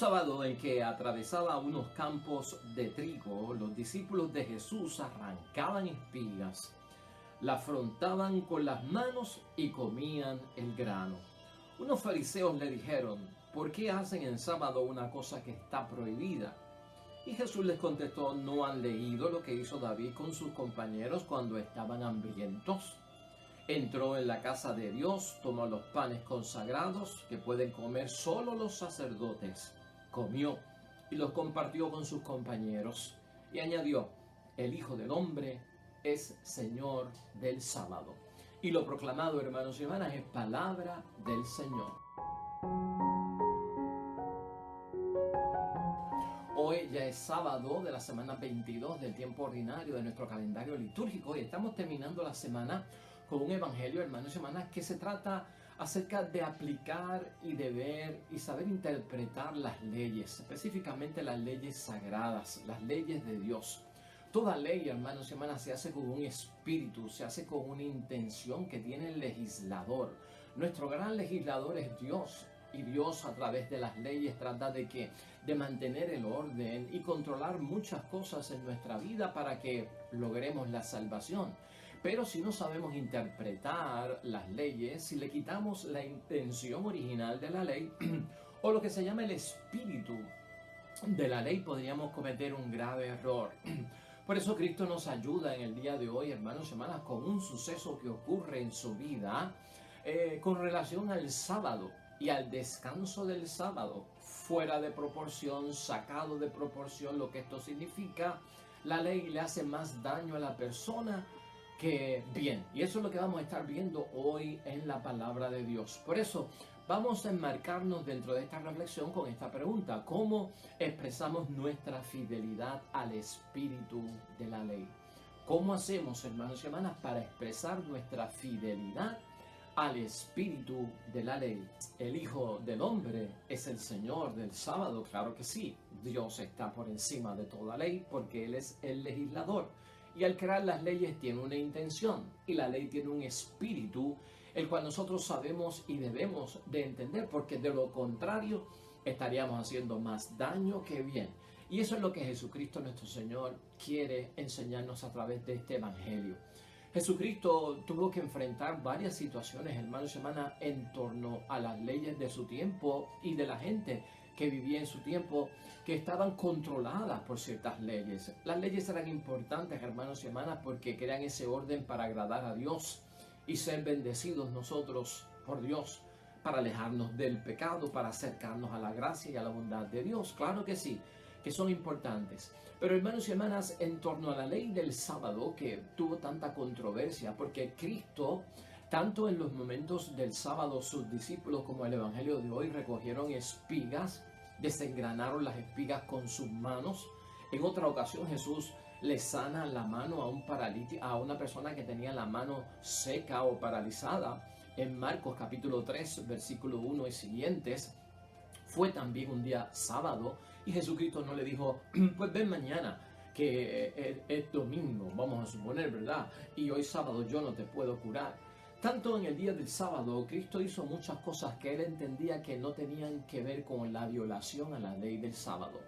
sábado en que atravesaba unos campos de trigo, los discípulos de Jesús arrancaban espigas, la afrontaban con las manos y comían el grano. Unos fariseos le dijeron: ¿por qué hacen en sábado una cosa que está prohibida? Y Jesús les contestó: ¿no han leído lo que hizo David con sus compañeros cuando estaban hambrientos? Entró en la casa de Dios, tomó los panes consagrados que pueden comer solo los sacerdotes, comió y los compartió con sus compañeros y añadió: el Hijo del Hombre es Señor del sábado. Y lo proclamado, hermanos y hermanas, es palabra del Señor. Hoy ya es sábado de la semana 22 del tiempo ordinario de nuestro calendario litúrgico y estamos terminando la semana con un evangelio, hermanos y hermanas, que se trata acerca de aplicar y de ver y saber interpretar las leyes, específicamente las leyes sagradas, las leyes de Dios. Toda ley, hermanos y hermanas, se hace con un espíritu, se hace con una intención que tiene el legislador. Nuestro gran legislador es Dios. Y Dios, a través de las leyes, trata de mantener el orden y controlar muchas cosas en nuestra vida para que logremos la salvación. Pero si no sabemos interpretar las leyes, si le quitamos la intención original de la ley o lo que se llama el espíritu de la ley, podríamos cometer un grave error. Por eso Cristo nos ayuda en el día de hoy, hermanos y hermanas, con un suceso que ocurre en su vida con relación al sábado y al descanso del sábado, fuera de proporción, sacado de proporción. Lo que esto significa: la ley le hace más daño a la persona que bien. Y eso es lo que vamos a estar viendo hoy en la palabra de Dios. Por eso vamos a enmarcarnos dentro de esta reflexión con esta pregunta: ¿cómo expresamos nuestra fidelidad al espíritu de la ley? ¿Cómo hacemos, hermanos y hermanas, para expresar nuestra fidelidad al espíritu de la ley? El Hijo del Hombre es el Señor del sábado. Claro que sí, Dios está por encima de toda ley porque Él es el legislador. Y al crear las leyes tiene una intención, y la ley tiene un espíritu, el cual nosotros sabemos y debemos de entender, porque de lo contrario estaríamos haciendo más daño que bien. Y eso es lo que Jesucristo nuestro Señor quiere enseñarnos a través de este evangelio. Jesucristo tuvo que enfrentar varias situaciones, hermanos y hermanas, en torno a las leyes de su tiempo y de la gente que vivía en su tiempo, que estaban controladas por ciertas leyes. Las leyes eran importantes, hermanos y hermanas, porque crean ese orden para agradar a Dios y ser bendecidos nosotros por Dios, para alejarnos del pecado, para acercarnos a la gracia y a la bondad de Dios. Claro que sí, que son importantes. Pero, hermanos y hermanas, en torno a la ley del sábado, que tuvo tanta controversia, porque Cristo, tanto en los momentos del sábado, sus discípulos, como el evangelio de hoy, recogieron espigas, desengranaron las espigas con sus manos. En otra ocasión Jesús le sana la mano a un paralítico, a una persona que tenía la mano seca o paralizada. En Marcos capítulo 3, versículo 1 y siguientes, fue también un día sábado y Jesucristo no le dijo: pues ven mañana, que es domingo, vamos a suponer, ¿verdad? Y hoy sábado yo no te puedo curar. Tanto en el día del sábado, Cristo hizo muchas cosas que Él entendía que no tenían que ver con la violación a la ley del sábado.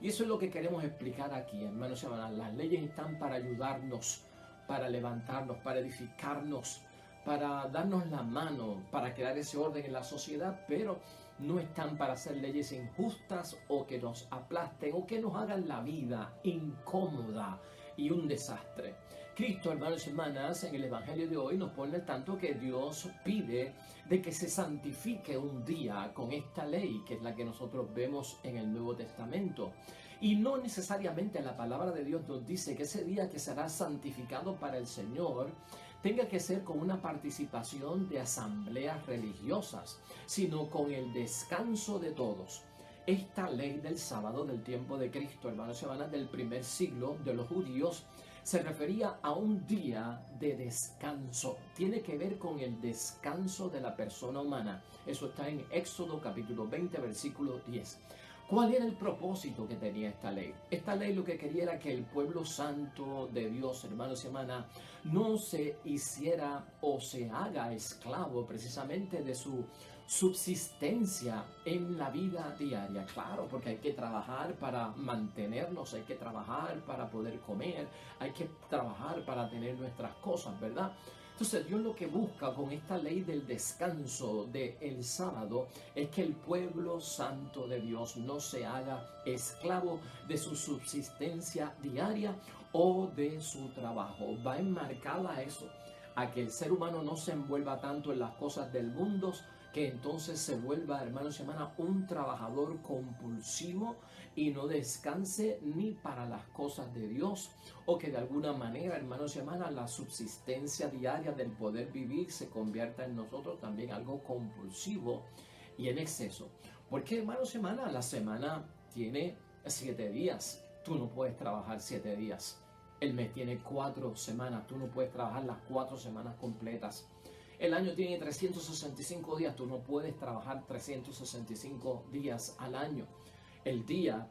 Y eso es lo que queremos explicar aquí, hermanos y hermanas. Las leyes están para ayudarnos, para levantarnos, para edificarnos, para darnos la mano, para crear ese orden en la sociedad, pero no están para hacer leyes injustas o que nos aplasten o que nos hagan la vida incómoda y un desastre. Cristo, hermanos y hermanas, en el evangelio de hoy nos pone al tanto que Dios pide de que se santifique un día con esta ley, que es la que nosotros vemos en el Nuevo Testamento. Y no necesariamente la palabra de Dios nos dice que ese día que será santificado para el Señor tenga que ser con una participación de asambleas religiosas, sino con el descanso de todos. Esta ley del sábado del tiempo de Cristo, hermanos y hermanas, del primer siglo de los judíos, se refería a un día de descanso. Tiene que ver con el descanso de la persona humana. Eso está en Éxodo capítulo 20, versículo 10. ¿Cuál era el propósito que tenía esta ley? Esta ley lo que quería era que el pueblo santo de Dios, hermanos y hermanas, no se hiciera o se haga esclavo precisamente de su subsistencia en la vida diaria. Claro, porque hay que trabajar para mantenernos, hay que trabajar para poder comer, hay que trabajar para tener nuestras cosas, ¿verdad? Entonces Dios lo que busca con esta ley del descanso del sábado es que el pueblo santo de Dios no se haga esclavo de su subsistencia diaria o de su trabajo. Va enmarcada a eso, a que el ser humano no se envuelva tanto en las cosas del mundo, que entonces se vuelva, hermanos y hermanas, un trabajador compulsivo y no descanse ni para las cosas de Dios, o que de alguna manera, hermanos y hermanas, la subsistencia diaria del poder vivir se convierta en nosotros también algo compulsivo y en exceso. Porque, hermanos y hermanas, la semana tiene 7 días. Tú no puedes trabajar 7 días. El mes tiene 4 semanas. Tú no puedes trabajar las 4 semanas completas. El año tiene 365 días. Tú no puedes trabajar 365 días al año. El día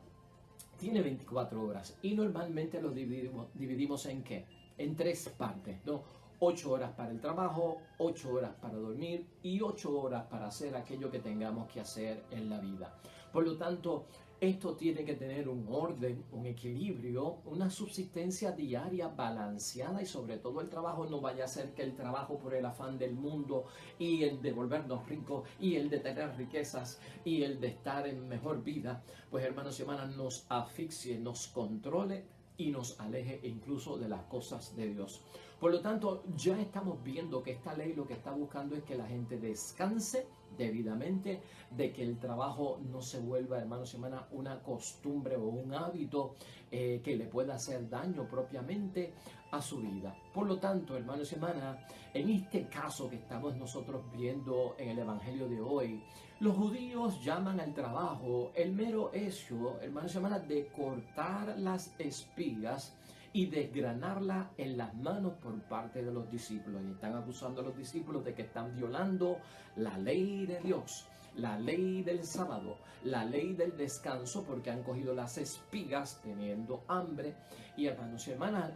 tiene 24 horas y normalmente lo dividimos ¿en qué? En 3 partes, ¿no? 8 horas para el trabajo, 8 horas para dormir y 8 horas para hacer aquello que tengamos que hacer en la vida. Por lo tanto, esto tiene que tener un orden, un equilibrio, una subsistencia diaria balanceada, y sobre todo el trabajo no vaya a ser que el trabajo por el afán del mundo y el de volvernos ricos y el de tener riquezas y el de estar en mejor vida, pues hermanos y hermanas, nos asfixie, nos controle y nos aleje incluso de las cosas de Dios. Por lo tanto, ya estamos viendo que esta ley lo que está buscando es que la gente descanse debidamente, de que el trabajo no se vuelva, hermanos y hermanas, una costumbre o un hábito que le pueda hacer daño propiamente a su vida. Por lo tanto, hermanos y hermanas, en este caso que estamos nosotros viendo en el Evangelio de hoy, los judíos llaman al trabajo el mero hecho, hermanos y hermanas, de cortar las espigas y desgranarla en las manos por parte de los discípulos. Y están acusando a los discípulos de que están violando la ley de Dios, la ley del sábado, la ley del descanso, porque han cogido las espigas teniendo hambre. Y hermanos y hermanas,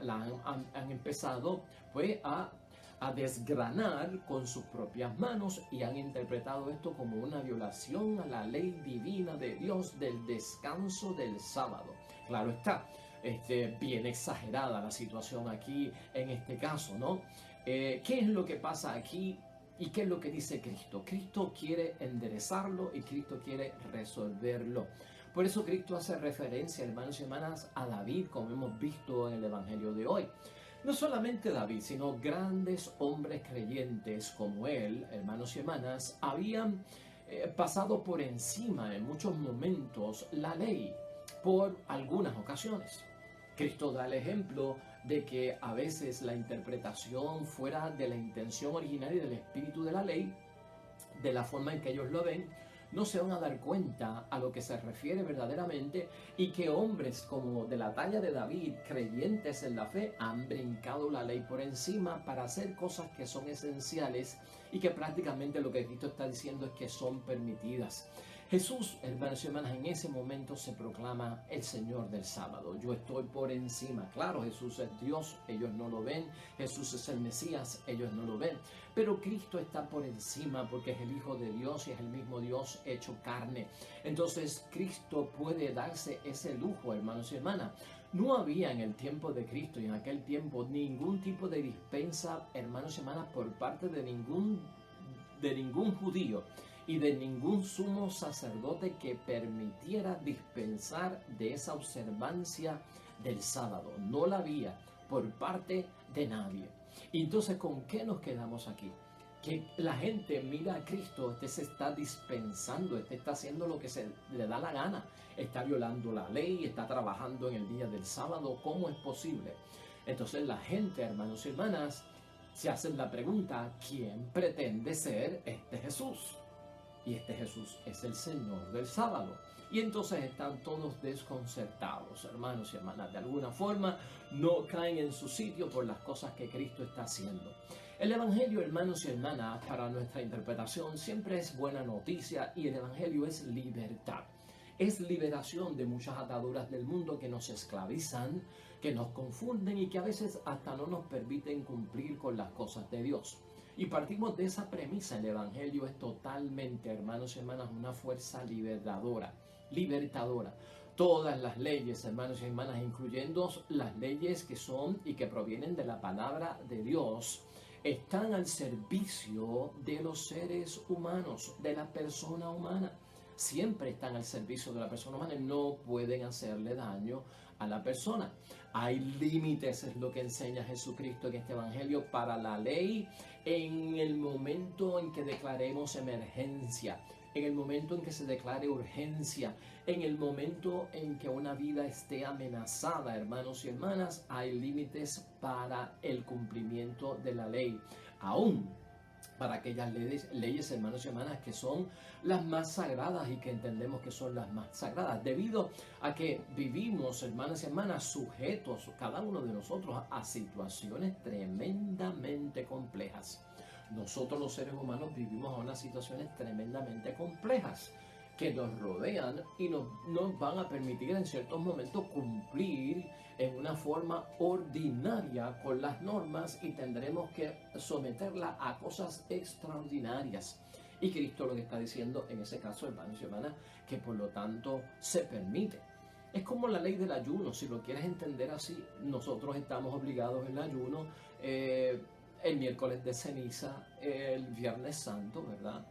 han empezado pues a desgranar con sus propias manos y han interpretado esto como una violación a la ley divina de Dios del descanso del sábado. Claro está, bien exagerada la situación aquí en este caso, ¿no? ¿Qué es lo que pasa aquí y qué es lo que dice Cristo? Cristo quiere enderezarlo y Cristo quiere resolverlo. Por eso Cristo hace referencia, hermanos y hermanas, a David, como hemos visto en el Evangelio de hoy. No solamente David, sino grandes hombres creyentes como él, hermanos y hermanas, habían pasado por encima en muchos momentos la ley por algunas ocasiones. Cristo da el ejemplo de que a veces la interpretación fuera de la intención originaria del espíritu de la ley, de la forma en que ellos lo ven, no se van a dar cuenta a lo que se refiere verdaderamente, y que hombres como de la talla de David, creyentes en la fe, han brincado la ley por encima para hacer cosas que son esenciales y que prácticamente lo que Cristo está diciendo es que son permitidas. Jesús, hermanos y hermanas, en ese momento se proclama el Señor del sábado. Yo estoy por encima. Claro, Jesús es Dios, ellos no lo ven. Jesús es el Mesías, ellos no lo ven. Pero Cristo está por encima porque es el Hijo de Dios y es el mismo Dios hecho carne. Entonces Cristo puede darse ese lujo, hermanos y hermanas. No había en el tiempo de Cristo y en aquel tiempo ningún tipo de dispensa, hermanos y hermanas, por parte de ningún judío y de ningún sumo sacerdote que permitiera dispensar de esa observancia del sábado. No la había por parte de nadie. Y entonces, ¿con qué nos quedamos aquí? Que la gente mira a Cristo, se está dispensando, está haciendo lo que se le da la gana, está violando la ley, está trabajando en el día del sábado. ¿Cómo es posible? Entonces la gente, hermanos y hermanas, se hacen la pregunta: ¿quién pretende ser este Jesús? Y este Jesús es el Señor del sábado. Y entonces están todos desconcertados, hermanos y hermanas. De alguna forma no caen en su sitio por las cosas que Cristo está haciendo. El Evangelio, hermanos y hermanas, para nuestra interpretación siempre es buena noticia, y el Evangelio es libertad. Es liberación de muchas ataduras del mundo que nos esclavizan, que nos confunden y que a veces hasta no nos permiten cumplir con las cosas de Dios. Y partimos de esa premisa. El Evangelio es totalmente, hermanos y hermanas, una fuerza libertadora. Todas las leyes, hermanos y hermanas, incluyendo las leyes que son y que provienen de la palabra de Dios, están al servicio de los seres humanos, de la persona humana. Siempre están al servicio de la persona humana y no pueden hacerle daño a la persona. Hay límites, es lo que enseña Jesucristo en este Evangelio, para la ley en el momento en que declaremos emergencia, en el momento en que se declare urgencia, en el momento en que una vida esté amenazada, hermanos y hermanas, hay límites para el cumplimiento de la ley. Aún para aquellas leyes, hermanos y hermanas, que son las más sagradas y que entendemos que son las más sagradas, debido a que vivimos, hermanas y hermanas, sujetos, cada uno de nosotros, a situaciones tremendamente complejas. Nosotros los seres humanos vivimos a unas situaciones tremendamente complejas que nos rodean y nos van a permitir en ciertos momentos cumplir en una forma ordinaria con las normas y tendremos que someterla a cosas extraordinarias. Y Cristo lo que está diciendo en ese caso, hermanos y hermanas, que por lo tanto se permite. Es como la ley del ayuno, si lo quieres entender así. Nosotros estamos obligados en el ayuno el miércoles de ceniza, el viernes santo, ¿verdad?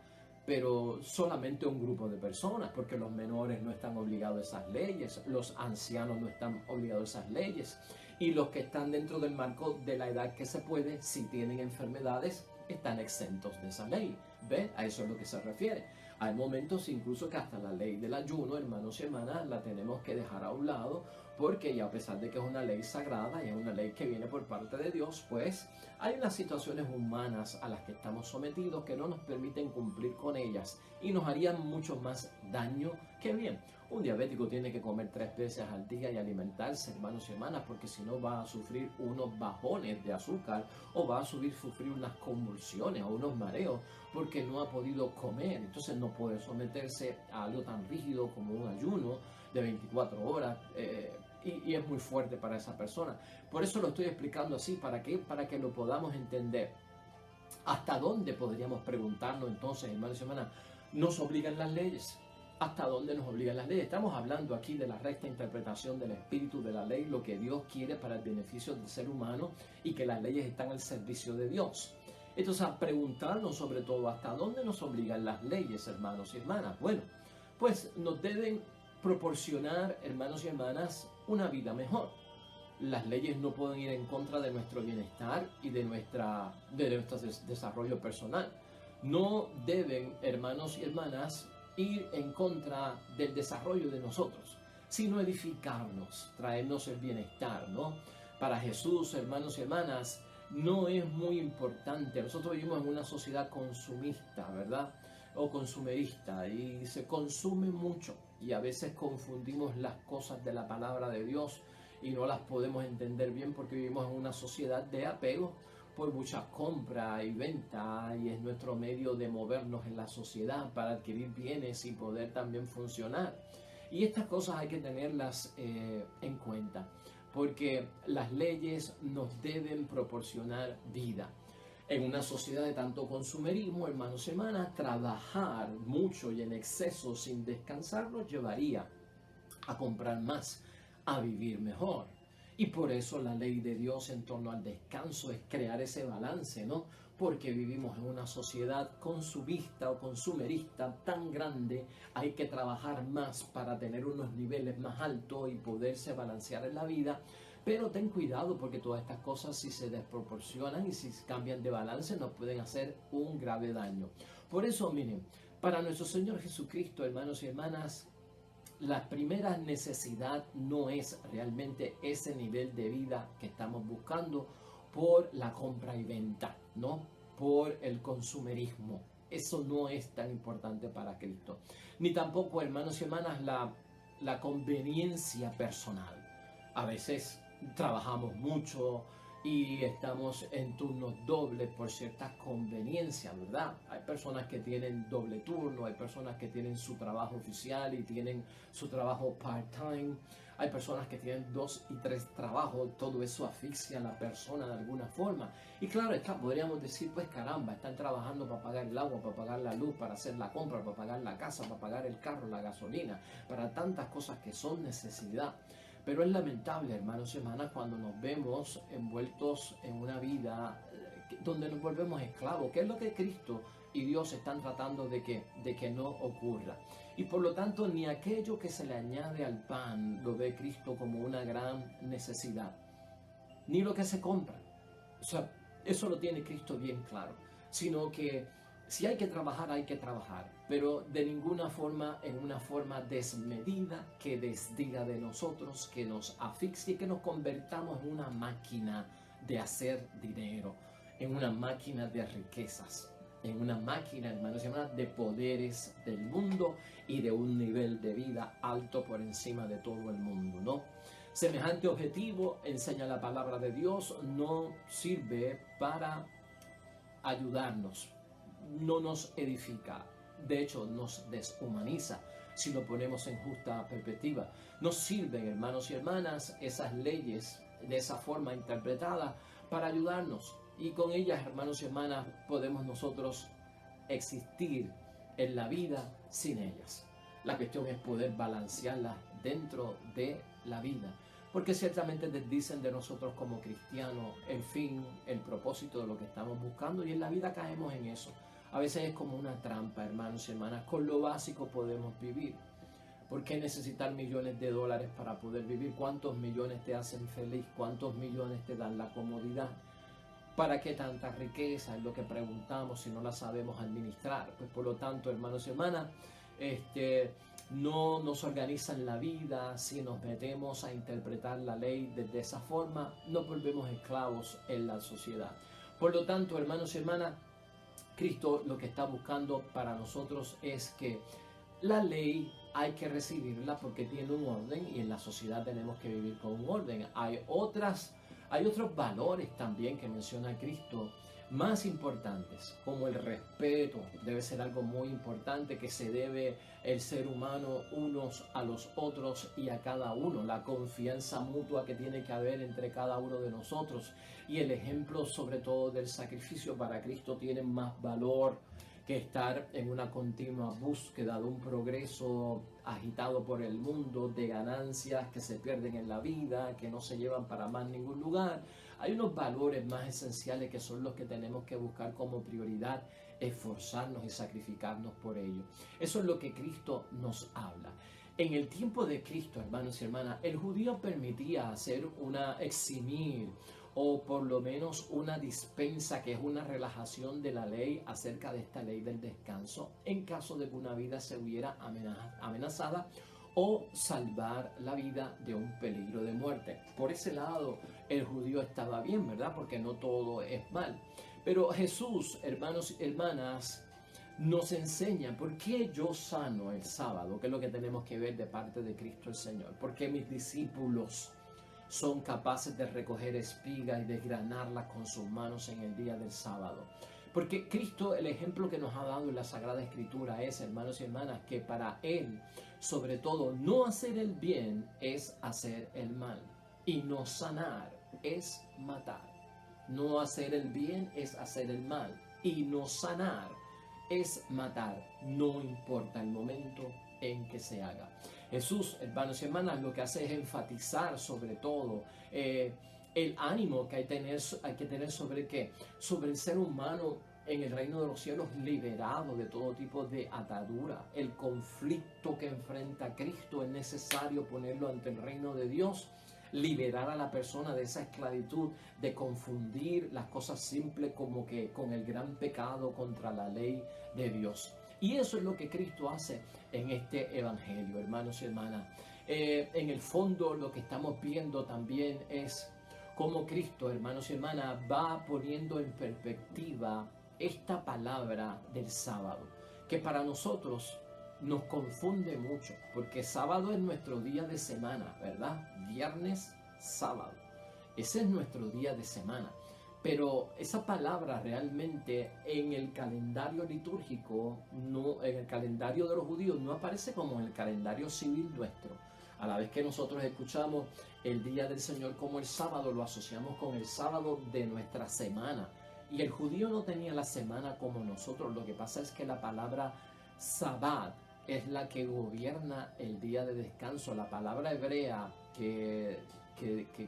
Pero solamente un grupo de personas, porque los menores no están obligados a esas leyes, los ancianos no están obligados a esas leyes, y los que están dentro del marco de la edad que se puede, si tienen enfermedades, están exentos de esa ley. ¿Ve? A eso es lo que se refiere. Hay momentos incluso que hasta la ley del ayuno, hermanos y hermanas, la tenemos que dejar a un lado, porque ya a pesar de que es una ley sagrada y es una ley que viene por parte de Dios, pues hay unas situaciones humanas a las que estamos sometidos que no nos permiten cumplir con ellas y nos harían mucho más daño que bien. Un diabético tiene que comer 3 veces al día y alimentarse, hermanos y hermanas, porque si no va a sufrir unos bajones de azúcar o va a sufrir unas convulsiones o unos mareos porque no ha podido comer. Entonces no puede someterse a algo tan rígido como un ayuno de 24 horas y es muy fuerte para esa persona. Por eso lo estoy explicando así, ¿para qué? Para que lo podamos entender. ¿Hasta dónde podríamos preguntarnos entonces, hermanos y hermanas? ¿Nos obligan las leyes? ¿Hasta dónde nos obligan las leyes? Estamos hablando aquí de la recta interpretación del espíritu de la ley, lo que Dios quiere para el beneficio del ser humano y que las leyes están al servicio de Dios. Entonces, a preguntarnos sobre todo, ¿hasta dónde nos obligan las leyes, hermanos y hermanas? Bueno, pues nos deben proporcionar, hermanos y hermanas, una vida mejor. Las leyes no pueden ir en contra de nuestro bienestar y de nuestro desarrollo personal. No deben, hermanos y hermanas, ir en contra del desarrollo de nosotros, sino edificarnos, traernos el bienestar, ¿no? Para Jesús, hermanos y hermanas, no es muy importante. Nosotros vivimos en una sociedad consumista, ¿verdad? O consumerista, y se consume mucho y a veces confundimos las cosas de la palabra de Dios y no las podemos entender bien porque vivimos en una sociedad de apego por mucha compra y venta y es nuestro medio de movernos en la sociedad para adquirir bienes y poder también funcionar. Y estas cosas hay que tenerlas en cuenta porque las leyes nos deben proporcionar vida. En una sociedad de tanto consumerismo, hermanos y hermanas, trabajar mucho y en exceso sin descansar nos llevaría a comprar más, a vivir mejor. Y por eso la ley de Dios en torno al descanso es crear ese balance, ¿no? Porque vivimos en una sociedad consumista o consumerista tan grande, hay que trabajar más para tener unos niveles más altos y poderse balancear en la vida. Pero ten cuidado porque todas estas cosas, si se desproporcionan y si cambian de balance, nos pueden hacer un grave daño. Por eso, miren, para nuestro Señor Jesucristo, hermanos y hermanas, la primera necesidad no es realmente ese nivel de vida que estamos buscando por la compra y venta, ¿no? Por el consumerismo. Eso no es tan importante para Cristo. Ni tampoco, hermanos y hermanas, la conveniencia personal. A veces trabajamos mucho y estamos en turnos dobles por ciertas conveniencias, ¿verdad? Hay personas que tienen doble turno, hay personas que tienen su trabajo oficial y tienen su trabajo part-time, hay personas que tienen 2 y 3 trabajos, todo eso asfixia a la persona de alguna forma. Y claro está, podríamos decir, pues caramba, están trabajando para pagar el agua, para pagar la luz, para hacer la compra, para pagar la casa, para pagar el carro, la gasolina, para tantas cosas que son necesidad. Pero es lamentable, hermanos y hermanas, cuando nos vemos envueltos en una vida donde nos volvemos esclavos, que es lo que Cristo y Dios están tratando de que no ocurra. Y por lo tanto, ni aquello que se le añade al pan lo ve Cristo como una gran necesidad, ni lo que se compra. O sea, eso lo tiene Cristo bien claro, sino que si hay que trabajar, hay que trabajar, pero de ninguna forma, en una forma desmedida, que desdiga de nosotros, que nos asfixie, que nos convertamos en una máquina de hacer dinero, en una máquina de riquezas, en una máquina, hermanos y hermanas, de poderes del mundo y de un nivel de vida alto por encima de todo el mundo, ¿no? Semejante objetivo, enseña la palabra de Dios, no sirve para ayudarnos, no nos edifica, de hecho nos deshumaniza si lo ponemos en justa perspectiva. Nos sirven, hermanos y hermanas, esas leyes de esa forma interpretada para ayudarnos, y con ellas, hermanos y hermanas, podemos nosotros existir en la vida sin ellas. La cuestión es poder balancearlas dentro de la vida, porque ciertamente dicen de nosotros como cristianos el fin, el propósito de lo que estamos buscando, y en la vida caemos en eso. A veces es como una trampa, hermanos y hermanas. Con lo básico podemos vivir. ¿Por qué necesitar millones de dólares para poder vivir? ¿Cuántos millones te hacen feliz? ¿Cuántos millones te dan la comodidad? ¿Para qué tanta riqueza? Es lo que preguntamos si no la sabemos administrar. Pues por lo tanto, hermanos y hermanas, no nos organizan la vida. Si nos metemos a interpretar la ley de esa forma, nos volvemos esclavos en la sociedad. Por lo tanto, hermanos y hermanas, Cristo lo que está buscando para nosotros es que la ley hay que recibirla porque tiene un orden, y en la sociedad tenemos que vivir con un orden. Hay otros valores también que menciona Cristo, más importantes, como el respeto. Debe ser algo muy importante que se debe el ser humano unos a los otros y a cada uno, la confianza mutua que tiene que haber entre cada uno de nosotros, y el ejemplo sobre todo del sacrificio para Cristo tiene más valor que estar en una continua búsqueda de un progreso agitado por el mundo, de ganancias que se pierden en la vida, que no se llevan para más ningún lugar. Hay unos valores más esenciales que son los que tenemos que buscar como prioridad, esforzarnos y sacrificarnos por ello. Eso es lo que Cristo nos habla. En el tiempo de Cristo, hermanos y hermanas, el judío permitía hacer eximir, o por lo menos una dispensa, que es una relajación de la ley acerca de esta ley del descanso, en caso de que una vida se hubiera amenazada, o salvar la vida de un peligro de muerte. Por ese lado, el judío estaba bien, ¿verdad? Porque no todo es mal. Pero Jesús, hermanos y hermanas, nos enseña por qué yo sano el sábado, que es lo que tenemos que ver de parte de Cristo el Señor. ¿Por qué mis discípulos son capaces de recoger espigas y desgranarlas con sus manos en el día del sábado? Porque Cristo, el ejemplo que nos ha dado en la Sagrada Escritura es, hermanos y hermanas, que para Él, sobre todo, no hacer el bien es hacer el mal, y no sanar es matar. No hacer el bien es hacer el mal, y no sanar es matar, no importa el momento en que se haga. Jesús, hermanos y hermanas, lo que hace es enfatizar sobre todo el ánimo que hay que tener sobre ¿qué? Sobre el ser humano en el reino de los cielos, liberado de todo tipo de atadura. El conflicto que enfrenta Cristo es necesario ponerlo ante el reino de Dios, liberar a la persona de esa esclavitud, de confundir las cosas simples como que con el gran pecado contra la ley de Dios. Y eso es lo que Cristo hace en este evangelio, hermanos y hermanas. En el fondo, lo que estamos viendo también es cómo Cristo, hermanos y hermanas, va poniendo en perspectiva esta palabra del sábado, que para nosotros nos confunde mucho, porque sábado es nuestro día de semana, ¿verdad? Viernes, sábado. Ese es nuestro día de semana. Pero esa palabra realmente en el calendario litúrgico, no, en el calendario de los judíos, no aparece como en el calendario civil nuestro. A la vez que nosotros escuchamos el día del Señor como el sábado, lo asociamos con el sábado de nuestra semana. Y el judío no tenía la semana como nosotros. Lo que pasa es que la palabra Sabbat es la que gobierna el día de descanso. La palabra hebrea que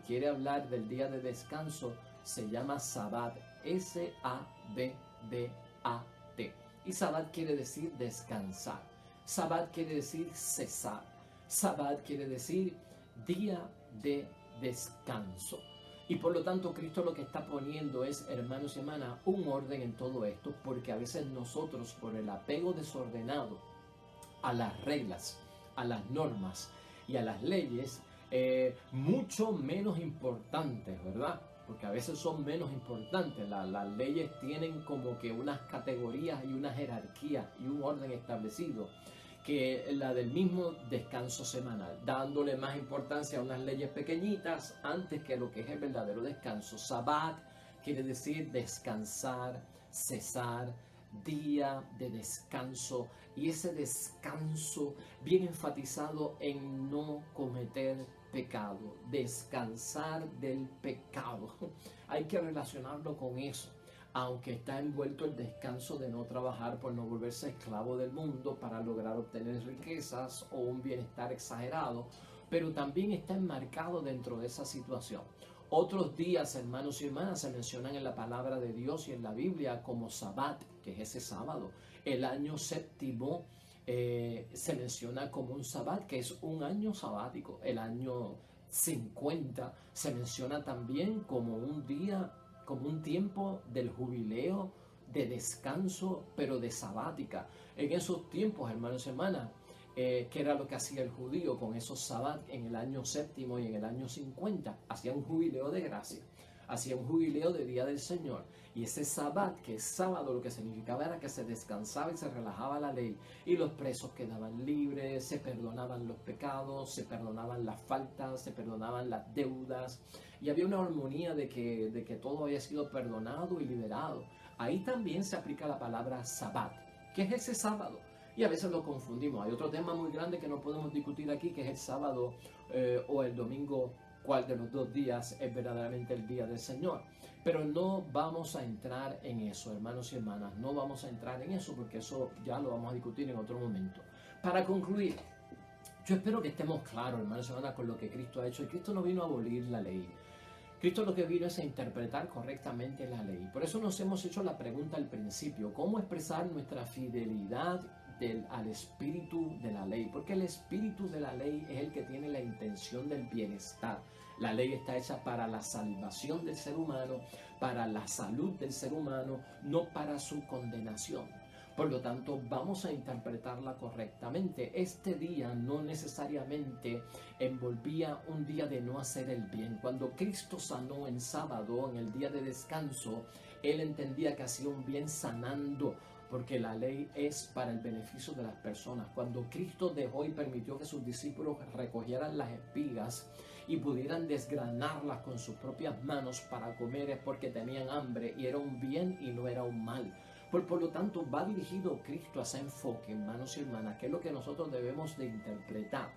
quiere hablar del día de descanso se llama Sabbat, S-A-B-B-A-T. Y Sabbat quiere decir descansar. Sabbat quiere decir cesar. Sabbat quiere decir día de descanso. Y por lo tanto Cristo lo que está poniendo es, hermanos y hermanas, un orden en todo esto, porque a veces nosotros por el apego desordenado a las reglas, a las normas y a las leyes, mucho menos importantes, ¿verdad? Porque a veces son menos importantes. Las leyes tienen como que unas categorías y una jerarquía y un orden establecido que la del mismo descanso semanal, dándole más importancia a unas leyes pequeñitas antes que lo que es el verdadero descanso. Sabbat quiere decir descansar, cesar, día de descanso, y ese descanso bien enfatizado en no cometer pecado, descansar del pecado. Hay que relacionarlo con eso. Aunque está envuelto el descanso de no trabajar por no volverse esclavo del mundo para lograr obtener riquezas o un bienestar exagerado, pero también está enmarcado dentro de esa situación. Otros días, hermanos y hermanas, se mencionan en la palabra de Dios y en la Biblia como Sabbat, que es ese sábado. El año séptimo se menciona como un Sabbat, que es un año sabático. El año 50 se menciona también como un día, como un tiempo del jubileo, de descanso, pero de sabática. En esos tiempos, hermanos y hermanas, que era lo que hacía el judío con esos sabbat en el año séptimo y en el año 50, hacía un jubileo de gracia, hacía un jubileo de Día del Señor. Y ese sabbat, que es sábado, lo que significaba era que se descansaba y se relajaba la ley, y los presos quedaban libres, se perdonaban los pecados, se perdonaban las faltas, se perdonaban las deudas, y había una armonía de que todo había sido perdonado y liberado. Ahí también se aplica la palabra sabbat. ¿Qué es ese sábado? Y a veces lo confundimos. Hay otro tema muy grande que no podemos discutir aquí, que es el sábado o el domingo, cuál de los dos días es verdaderamente el día del Señor. Pero no vamos a entrar en eso, hermanos y hermanas. No vamos a entrar en eso porque eso ya lo vamos a discutir en otro momento. Para concluir, yo espero que estemos claros, hermanos y hermanas, con lo que Cristo ha hecho. Y Cristo no vino a abolir la ley. Cristo lo que vino es a interpretar correctamente la ley. Por eso nos hemos hecho la pregunta al principio: ¿cómo expresar nuestra fidelidad al espíritu de la ley? Porque el espíritu de la ley es el que tiene la intención del bienestar. La ley está hecha para la salvación del ser humano, para la salud del ser humano, no para su condenación. Por lo tanto, vamos a interpretarla correctamente. Este día no necesariamente envolvía un día de no hacer el bien. Cuando Cristo sanó en sábado, en el día de descanso, Él entendía que hacía un bien sanando, porque la ley es para el beneficio de las personas. Cuando Cristo dejó y permitió que sus discípulos recogieran las espigas y pudieran desgranarlas con sus propias manos para comer, es porque tenían hambre y era un bien y no era un mal. Por lo tanto, va dirigido Cristo a ese enfoque, hermanos y hermanas, que es lo que nosotros debemos de interpretar.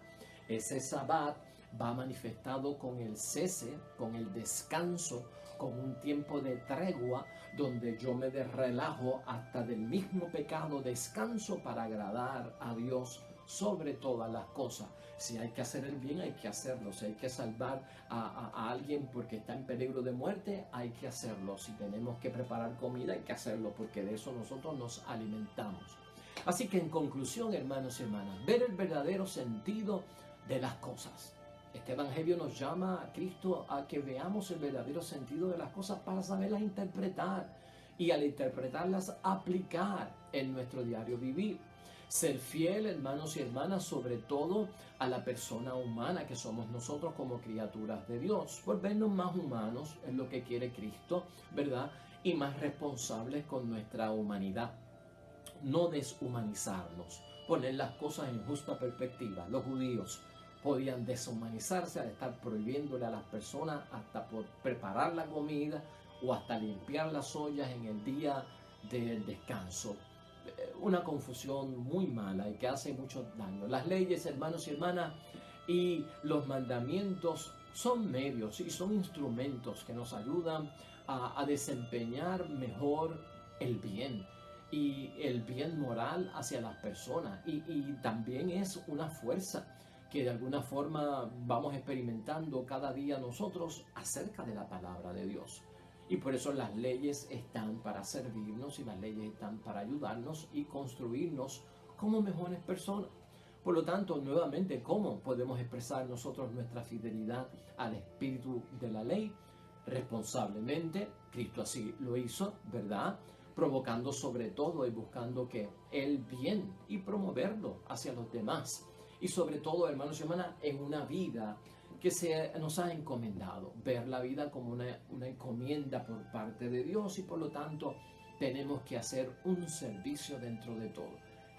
Ese sabbat va manifestado con el cese, con el descanso, con un tiempo de tregua, donde yo me relajo hasta del mismo pecado, descanso para agradar a Dios sobre todas las cosas. Si hay que hacer el bien, hay que hacerlo. Si hay que salvar a alguien porque está en peligro de muerte, hay que hacerlo. Si tenemos que preparar comida, hay que hacerlo, porque de eso nosotros nos alimentamos. Así que en conclusión, hermanos y hermanas, ver el verdadero sentido de las cosas. Este evangelio nos llama a Cristo a que veamos el verdadero sentido de las cosas para saberlas interpretar, y al interpretarlas aplicar en nuestro diario vivir. Ser fiel, hermanos y hermanas, sobre todo a la persona humana que somos nosotros como criaturas de Dios. Volvernos más humanos es lo que quiere Cristo, ¿verdad? Y más responsables con nuestra humanidad. No deshumanizarnos, poner las cosas en justa perspectiva. Los judíos podían deshumanizarse al estar prohibiéndole a las personas hasta por preparar la comida o hasta limpiar las ollas en el día del descanso. Una confusión muy mala y que hace mucho daño. Las leyes, hermanos y hermanas, y los mandamientos son medios y son instrumentos que nos ayudan a desempeñar mejor el bien y el bien moral hacia las personas, y también es una fuerza que de alguna forma vamos experimentando cada día nosotros acerca de la palabra de Dios. Y por eso las leyes están para servirnos y las leyes están para ayudarnos y construirnos como mejores personas. Por lo tanto, nuevamente, ¿cómo podemos expresar nosotros nuestra fidelidad al espíritu de la ley? Responsablemente, Cristo así lo hizo, ¿verdad? Provocando sobre todo y buscando que el bien y promoverlo hacia los demás. Y sobre todo, hermanos y hermanas, en una vida que nos ha encomendado, ver la vida como una encomienda por parte de Dios, y por lo tanto tenemos que hacer un servicio dentro de todo.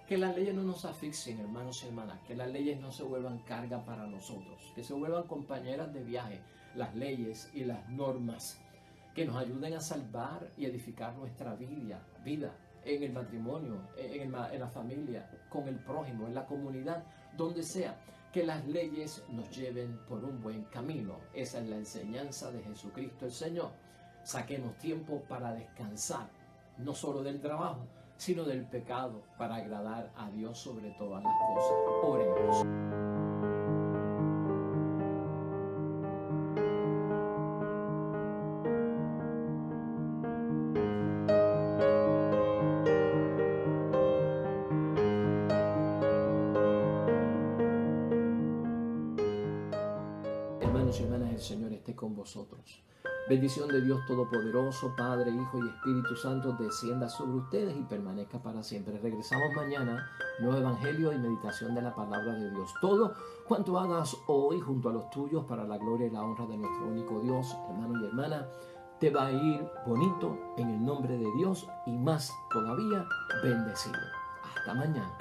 Que las leyes no nos asfixien, hermanos y hermanas, que las leyes no se vuelvan carga para nosotros, que se vuelvan compañeras de viaje, las leyes y las normas, que nos ayuden a salvar y edificar nuestra vida en el matrimonio, en la familia, con el prójimo, en la comunidad, donde sea. Que las leyes nos lleven por un buen camino. Esa es la enseñanza de Jesucristo el Señor. Saquemos tiempo para descansar, no solo del trabajo, sino del pecado, para agradar a Dios sobre todas las cosas. Oremos. Hermanos y hermanas, el Señor esté con vosotros. Bendición de Dios Todopoderoso, Padre, Hijo y Espíritu Santo, descienda sobre ustedes y permanezca para siempre. Regresamos mañana, nuevo Evangelio y meditación de la palabra de Dios. Todo cuanto hagas hoy junto a los tuyos para la gloria y la honra de nuestro único Dios, hermano y hermana, te va a ir bonito en el nombre de Dios y más todavía bendecido. Hasta mañana.